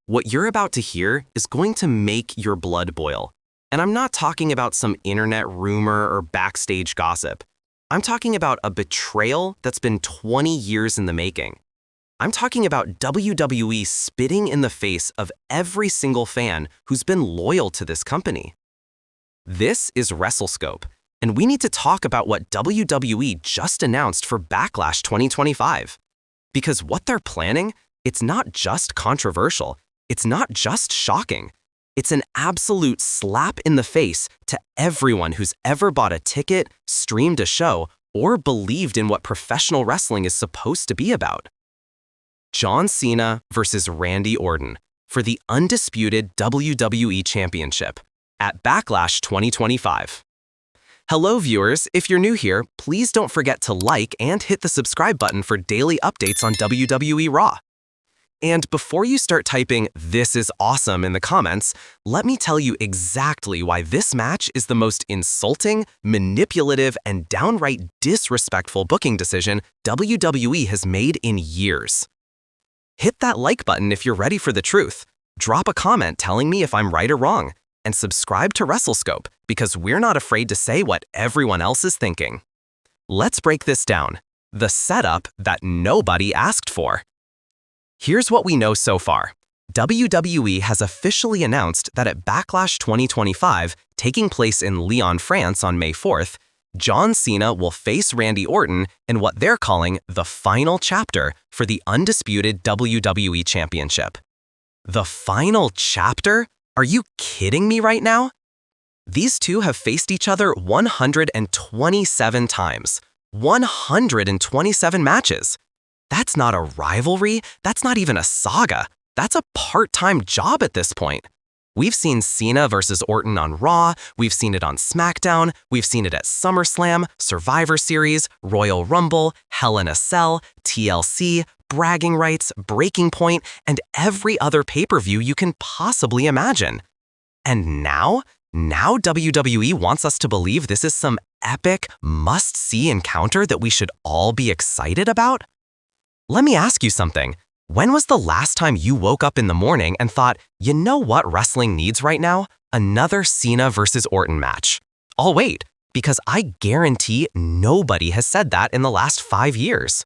What you're about to hear is going to make your blood boil. And I'm not talking about some internet rumor or backstage gossip. I'm talking about a betrayal that's been 20 years in the making. I'm talking about WWE spitting in the face of every single fan who's been loyal to this company. This is Wrestle Scope, and we need to talk about what WWE just announced for Backlash 2025. Because what they're planning, it's not just controversial, it's not just shocking. It's an absolute slap in the face to everyone who's ever bought a ticket, streamed a show, or believed in what professional wrestling is supposed to be about. John Cena versus Randy Orton for the Undisputed WWE Championship at Backlash 2025. Hello viewers, if you're new here, please don't forget to like and hit the subscribe button for daily updates on WWE Raw. And before you start typing, "This is awesome" in the comments, let me tell you exactly why this match is the most insulting, manipulative, and downright disrespectful booking decision WWE has made in years. Hit that like button if you're ready for the truth, drop a comment telling me if I'm right or wrong, and subscribe to Wrestle Scope because we're not afraid to say what everyone else is thinking. Let's break this down. The setup that nobody asked for. Here's what we know so far. WWE has officially announced that at Backlash 2025, taking place in Lyon, France on May 4th, John Cena will face Randy Orton in what they're calling the final chapter for the Undisputed WWE Championship. The final chapter? Are you kidding me right now? These two have faced each other 127 times. 127 matches. That's not a rivalry, that's not even a saga, that's a part-time job at this point. We've seen Cena versus Orton on Raw, we've seen it on SmackDown, we've seen it at SummerSlam, Survivor Series, Royal Rumble, Hell in a Cell, TLC, Bragging Rights, Breaking Point, and every other pay-per-view you can possibly imagine. And now WWE wants us to believe this is some epic, must-see encounter that we should all be excited about? Let me ask you something. When was the last time you woke up in the morning and thought, you know what wrestling needs right now? Another Cena versus Orton match. I'll wait, because I guarantee nobody has said that in the last 5 years.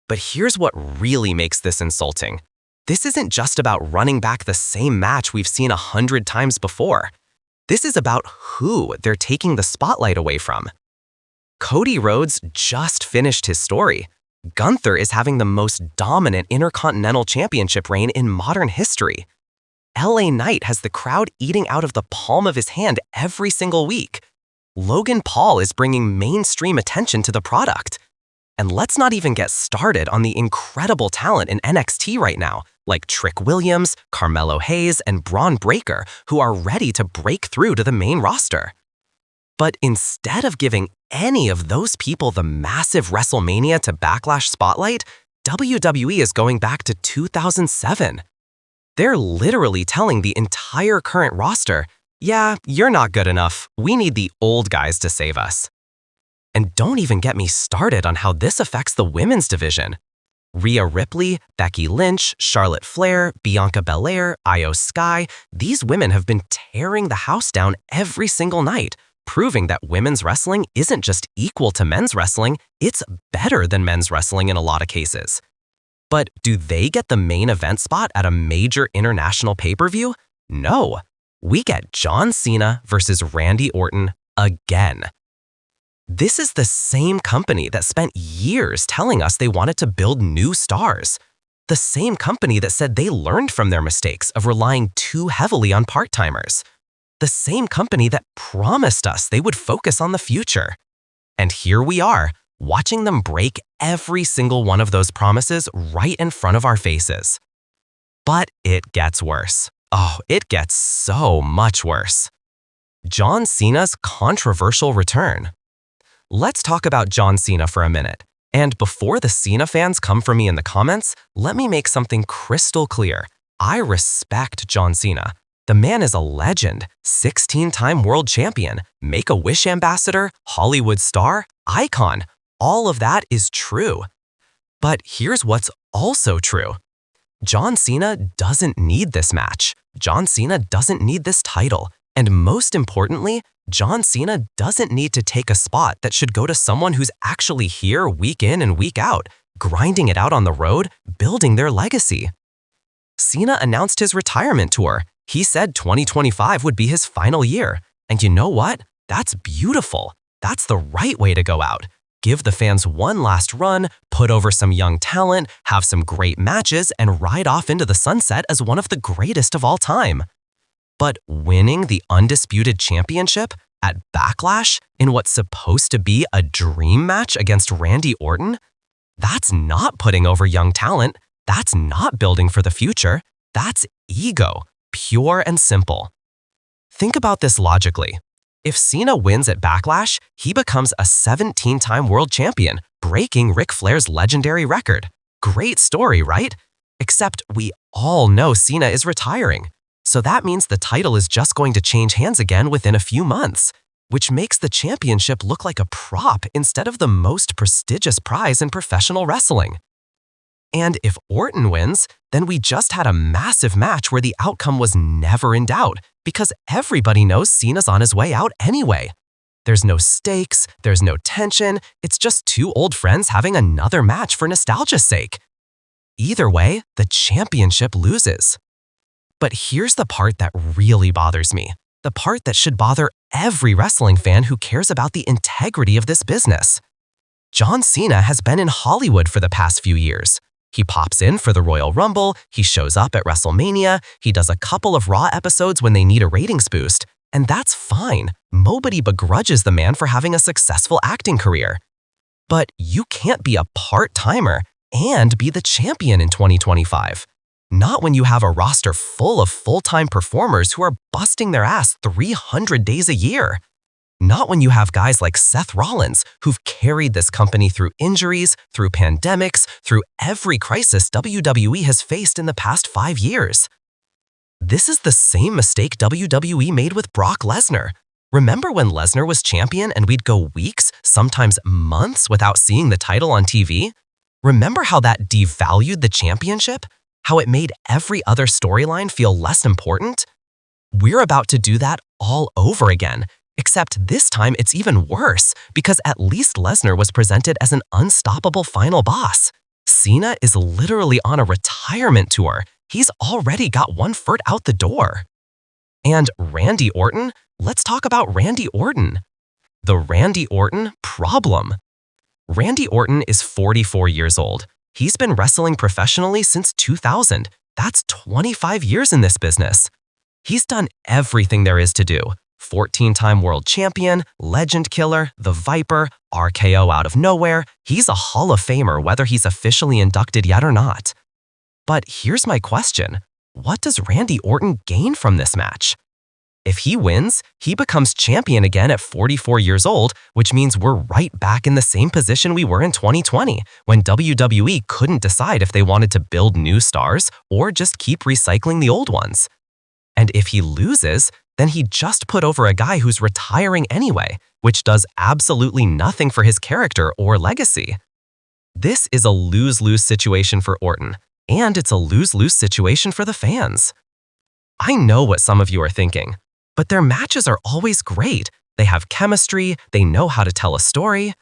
But here's what really makes this insulting. This isn't just about running back the same match we've seen 100 times before. This is about who they're taking the spotlight away from. Cody Rhodes just finished his story. Gunther is having the most dominant Intercontinental Championship reign in modern history. LA Knight has the crowd eating out of the palm of his hand every single week. Logan Paul is bringing mainstream attention to the product. And let's not even get started on the incredible talent in NXT right now, like Trick Williams, Carmelo Hayes, and Braun Breaker, who are ready to break through to the main roster. But instead of giving any of those people the massive WrestleMania to Backlash spotlight, WWE is going back to 2007. They're literally telling the entire current roster, yeah, you're not good enough, we need the old guys to save us. And don't even get me started on how this affects the women's division. Rhea Ripley, Becky Lynch, Charlotte Flair, Bianca Belair, Io Sky, these women have been tearing the house down every single night, proving that women's wrestling isn't just equal to men's wrestling, it's better than men's wrestling in a lot of cases. But do they get the main event spot at a major international pay-per-view? No. We get John Cena versus Randy Orton again. This is the same company that spent years telling us they wanted to build new stars. The same company that said they learned from their mistakes of relying too heavily on part-timers. The same company that promised us they would focus on the future. And here we are, watching them break every single one of those promises right in front of our faces. But it gets worse. Oh, it gets so much worse. John Cena's controversial return. Let's talk about John Cena for a minute. And before the Cena fans come for me in the comments, let me make something crystal clear. I respect John Cena. The man is a legend, 16-time world champion, Make-A-Wish ambassador, Hollywood star, icon. All of that is true. But here's what's also true. John Cena doesn't need this match. John Cena doesn't need this title. And most importantly, John Cena doesn't need to take a spot that should go to someone who's actually here week in and week out, grinding it out on the road, building their legacy. Cena announced his retirement tour. He said 2025 would be his final year. And you know what? That's beautiful. That's the right way to go out. Give the fans one last run, put over some young talent, have some great matches, and ride off into the sunset as one of the greatest of all time. But winning the Undisputed Championship at Backlash in what's supposed to be a dream match against Randy Orton? That's not putting over young talent. That's not building for the future. That's ego, pure and simple. Think about this logically. If Cena wins at Backlash, he becomes a 17-time world champion, breaking Ric Flair's legendary record. Great story, right? Except we all know Cena is retiring. So that means the title is just going to change hands again within a few months, which makes the championship look like a prop instead of the most prestigious prize in professional wrestling. And if Orton wins, then we just had a massive match where the outcome was never in doubt because everybody knows Cena's on his way out anyway. There's no stakes, there's no tension, it's just two old friends having another match for nostalgia's sake. Either way, the championship loses. But here's the part that really bothers me, the part that should bother every wrestling fan who cares about the integrity of this business. John Cena has been in Hollywood for the past few years. He pops in for the Royal Rumble, he shows up at WrestleMania, he does a couple of Raw episodes when they need a ratings boost, and that's fine. Nobody begrudges the man for having a successful acting career. But you can't be a part-timer and be the champion in 2025. Not when you have a roster full of full-time performers who are busting their ass 300 days a year. Not when you have guys like Seth Rollins, who've carried this company through injuries, through pandemics, through every crisis WWE has faced in the past 5 years. This is the same mistake WWE made with Brock Lesnar. Remember when Lesnar was champion and we'd go weeks, sometimes months, without seeing the title on TV? Remember how that devalued the championship? How it made every other storyline feel less important? We're about to do that all over again. Except this time it's even worse, because at least Lesnar was presented as an unstoppable final boss. Cena is literally on a retirement tour. He's already got one foot out the door. And Randy Orton? Let's talk about Randy Orton. The Randy Orton problem. Randy Orton is 44 years old. He's been wrestling professionally since 2000. That's 25 years in this business. He's done everything there is to do. 14-time world champion, legend killer, the Viper, RKO out of nowhere. He's a Hall of Famer whether he's officially inducted yet or not. But here's my question. What does Randy Orton gain from this match? If he wins, he becomes champion again at 44 years old, which means we're right back in the same position we were in 2020, when WWE couldn't decide if they wanted to build new stars or just keep recycling the old ones. And if he loses, then he just put over a guy who's retiring anyway, which does absolutely nothing for his character or legacy. This is a lose-lose situation for Orton, and it's a lose-lose situation for the fans. I know what some of you are thinking, but their matches are always great. They have chemistry, they know how to tell a story.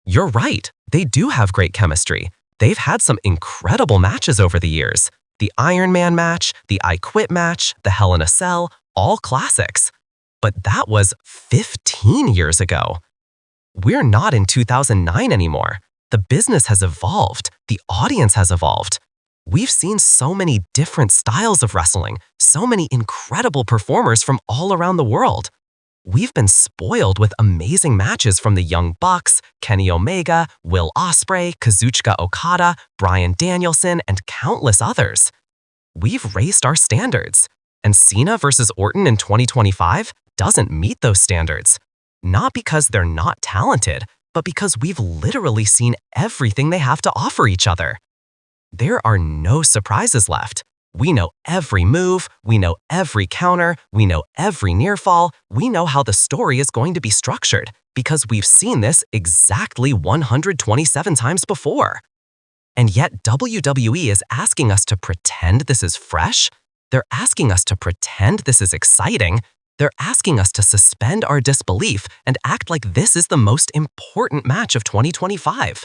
You're right, they do have great chemistry. They've had some incredible matches over the years. The Iron Man match, the I Quit match, the Hell in a Cell, all classics. But that was 15 years ago. We're not in 2009 anymore. The business has evolved. The audience has evolved. We've seen so many different styles of wrestling, so many incredible performers from all around the world. We've been spoiled with amazing matches from the Young Bucks, Kenny Omega, Will Ospreay, Kazuchika Okada, Bryan Danielson, and countless others. We've raised our standards. And Cena versus Orton in 2025 doesn't meet those standards. Not because they're not talented, but because we've literally seen everything they have to offer each other. There are no surprises left. We know every move, we know every counter, we know every near fall, we know how the story is going to be structured because we've seen this exactly 127 times before. And yet WWE is asking us to pretend this is fresh. They're asking us to pretend this is exciting. They're asking us to suspend our disbelief and act like this is the most important match of 2025.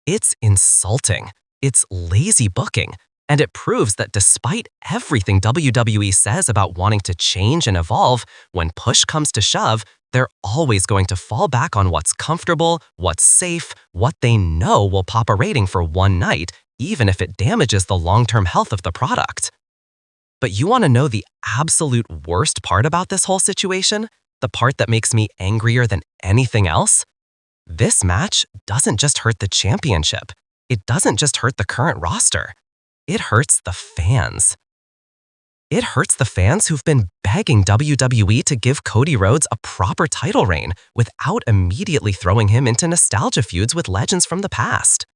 It's insulting. It's lazy booking. And it proves that despite everything WWE says about wanting to change and evolve, when push comes to shove, they're always going to fall back on what's comfortable, what's safe, what they know will pop a rating for one night, even if it damages the long-term health of the product. But you want to know the absolute worst part about this whole situation? The part that makes me angrier than anything else? This match doesn't just hurt the championship. It doesn't just hurt the current roster. It hurts the fans. It hurts the fans who've been begging WWE to give Cody Rhodes a proper title reign without immediately throwing him into nostalgia feuds with legends from the past.